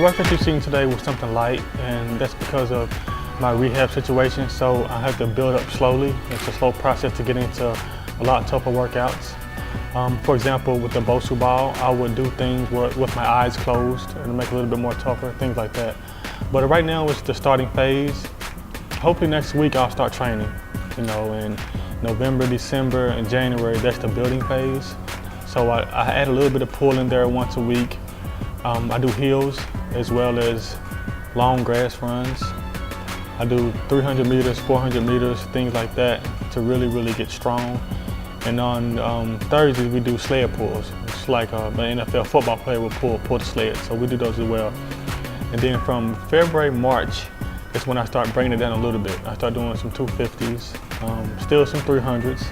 workout you've seen today was something light, and that's because of my rehab situation, so I have to build up slowly. It's a slow process to get into a lot tougher workouts. For example, with the Bosu ball, I would do things with my eyes closed and make it a little bit more tougher, things like that. But right now it's the starting phase. Hopefully next week I'll start training. You know, in November, December, and January, that's the building phase. So I add a little bit of pull in there once a week. I do hills as well as long grass runs. I do 300 meters, 400 meters, things like that to really get strong. And on Thursdays we do sled pulls. It's like an NFL football player will pull the sled, so we do those as well. And then from February, March, that's when I start bringing it down a little bit. I start doing some 250s, still some 300s,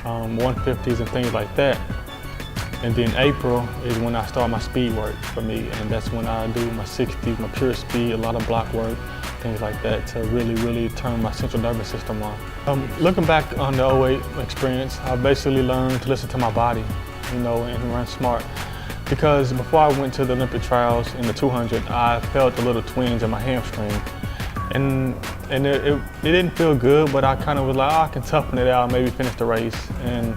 150s and things like that. And then April is when I start my speed work for me, and that's when I do my 60s, my pure speed, a lot of block work, things like that to really turn my central nervous system on. Looking back on the '08 experience, I basically learned to listen to my body, you know, and run smart. Because before I went to the Olympic trials in the 200, I felt a little twinge in my hamstring. And it didn't feel good, but I kind of was like, oh, I can toughen it out, maybe finish the race. And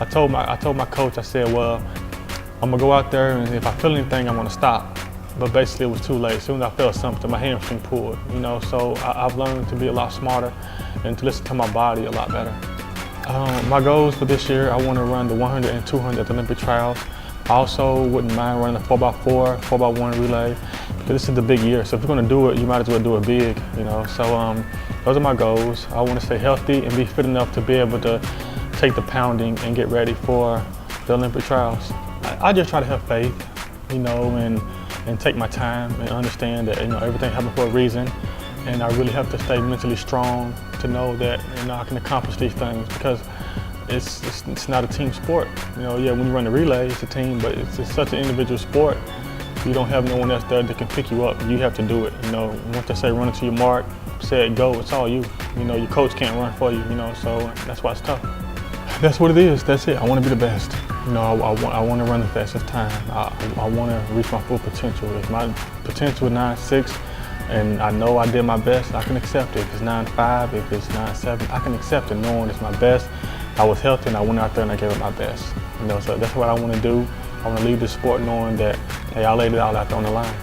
I told my coach, I said, well, I'm gonna go out there, and if I feel anything, I'm gonna stop. But basically it was too late. As soon as I felt something, my hamstring pulled, you know, so I've learned to be a lot smarter and to listen to my body a lot better. My goals for this year, I wanna run the 100 and 200 at the Olympic trials. I also wouldn't mind running a 4x4, 4x1 relay, because this is the big year. So if you're gonna do it, you might as well do it big, you know. So those are my goals. I wanna stay healthy and be fit enough to be able to take the pounding and get ready for the Olympic trials. I just try to have faith, you know, and take my time and understand that, you know, everything happens for a reason. And I really have to stay mentally strong to know that, you know, I can accomplish these things, because it's not a team sport. You know, yeah, when you run a relay, it's a team, but it's such an individual sport. You don't have no one else there that can pick you up. You have to do it. You know, once they say run it to your mark, say it, go, it's all you. You know, your coach can't run for you, you know, so that's why it's tough. That's what it is, that's it. I want to be the best. You know, I want to run the fastest time. I want to reach my full potential. If my potential is 9.6 and I know I did my best, I can accept it. If it's 9.5, if it's 9.7, I can accept it knowing it's my best. I was healthy and I went out there and I gave it my best. You know, so that's what I want to do. I want to leave this sport knowing that, hey, I laid it all out there on the line.